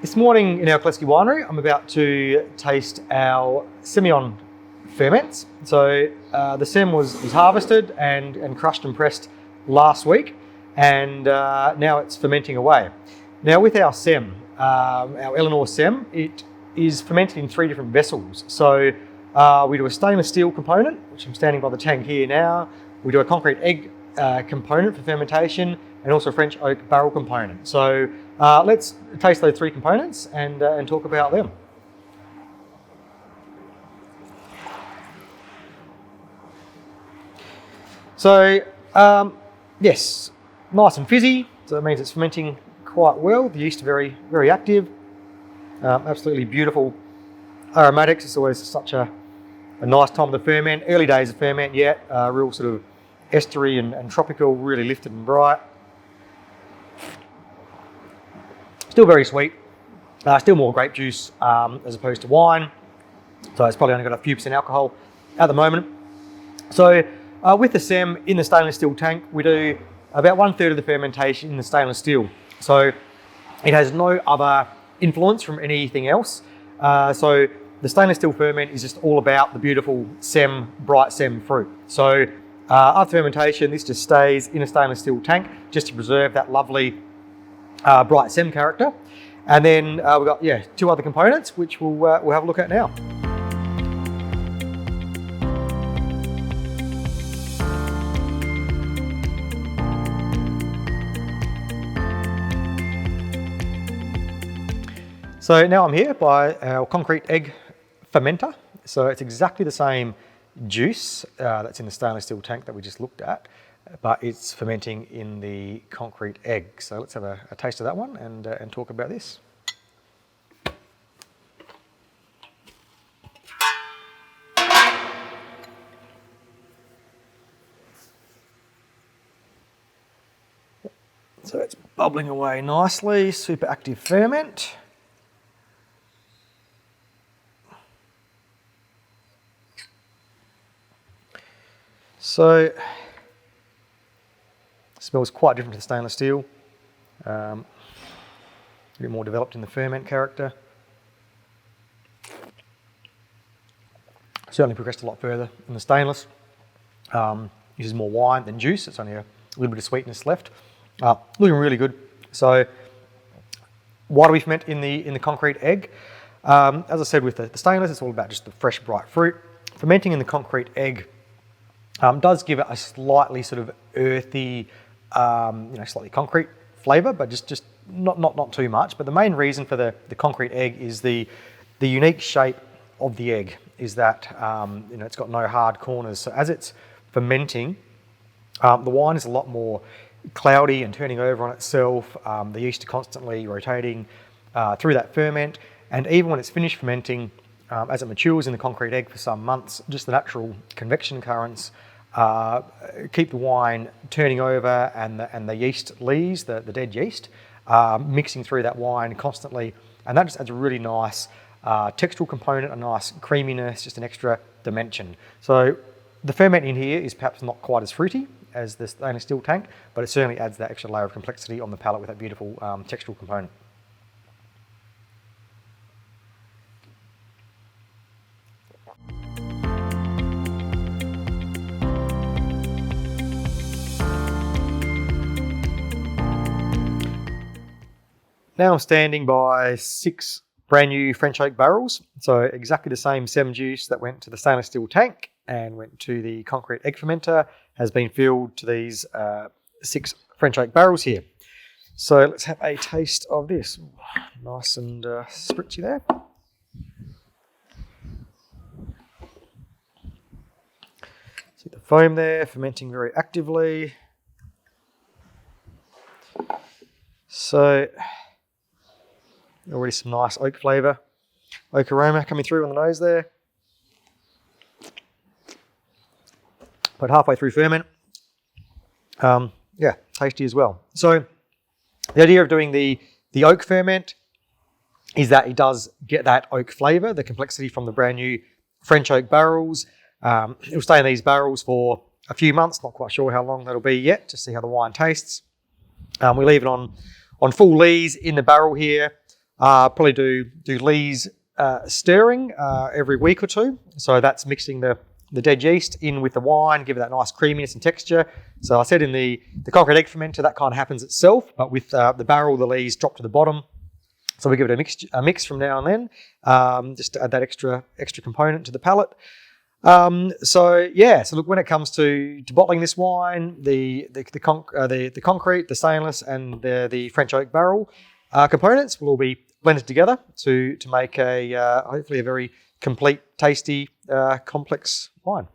This morning in our Kalleske winery, I'm about to taste our Semillon ferments. So the Sem was harvested and crushed and pressed last week, and now it's fermenting away. Now with our Sem, our Eleanor Sem, it is fermented in 3 different vessels. So we do a stainless steel component, which I'm standing by the tank here now. We do a concrete egg component for fermentation, and also a French oak barrel component. So let's taste those 3 components and talk about them. So yes, nice and fizzy. So that means it's fermenting quite well. The yeast are very, very active. Absolutely beautiful aromatics. It's always such a nice time of the ferment. Early days of ferment yet, real sort of estery and tropical, really lifted and bright. Still very sweet, still more grape juice as opposed to wine. So it's probably only got a few % alcohol at the moment. So with the Sem in the stainless steel tank, we do about 1/3 of the fermentation in the stainless steel. So it has no other influence from anything else. So the stainless steel ferment is just all about the beautiful Sem, bright Sem fruit. So after fermentation, this just stays in a stainless steel tank just to preserve that lovely bright Sem character. And then we've got 2 other components which we'll have a look at now. So now I'm here by our concrete egg fermenter. So it's exactly the same juice that's in the stainless steel tank that we just looked at, but it's fermenting in the concrete egg. So let's have a taste of that one and talk about this. So it's bubbling away nicely, super active ferment. So it smells quite different to the stainless steel. A bit more developed in the ferment character. Certainly progressed a lot further in the stainless. Uses more wine than juice. It's only a little bit of sweetness left. Looking really good. So why do we ferment in the concrete egg? As I said, with the stainless, it's all about just the fresh, bright fruit. Fermenting in the concrete egg does give it a slightly sort of earthy, slightly concrete flavour, but just not too much. But the main reason for the concrete egg is the unique shape of the egg is that it's got no hard corners. So as it's fermenting, the wine is a lot more cloudy and turning over on itself. The yeast are constantly rotating through that ferment, and even when it's finished fermenting, as it matures in the concrete egg for some months, just the natural convection currents keep the wine turning over, and the yeast lees, the dead yeast, mixing through that wine constantly, and that just adds a really nice textural component, a nice creaminess, just an extra dimension. So the ferment in here is perhaps not quite as fruity as the stainless steel tank, but it certainly adds that extra layer of complexity on the palate with that beautiful textural component. Now I'm standing by 6 brand new French oak barrels. So exactly the same Sem juice that went to the stainless steel tank and went to the concrete egg fermenter has been filled to these 6 French oak barrels here. So let's have a taste of this. Nice and spritzy there. See the foam there, fermenting very actively. So already some nice oak flavour, oak aroma coming through on the nose there. About halfway through ferment. Tasty as well. So the idea of doing the oak ferment is that it does get that oak flavour, the complexity from the brand new French oak barrels. It'll stay in these barrels for a few months, not quite sure how long that'll be yet, to see how the wine tastes. We leave it on full lees in the barrel here Probably do lees stirring every week or two. So that's mixing the dead yeast in with the wine, give it that nice creaminess and texture. So I said in the concrete egg fermenter, that kind of happens itself, but with the barrel, the lees drop to the bottom. So we give it a mix from now and then, just to add that extra component to the palate. So look, when it comes to bottling this wine, the concrete, the stainless, and the French oak barrel components will all be blended together to make hopefully a very complete, tasty, complex wine.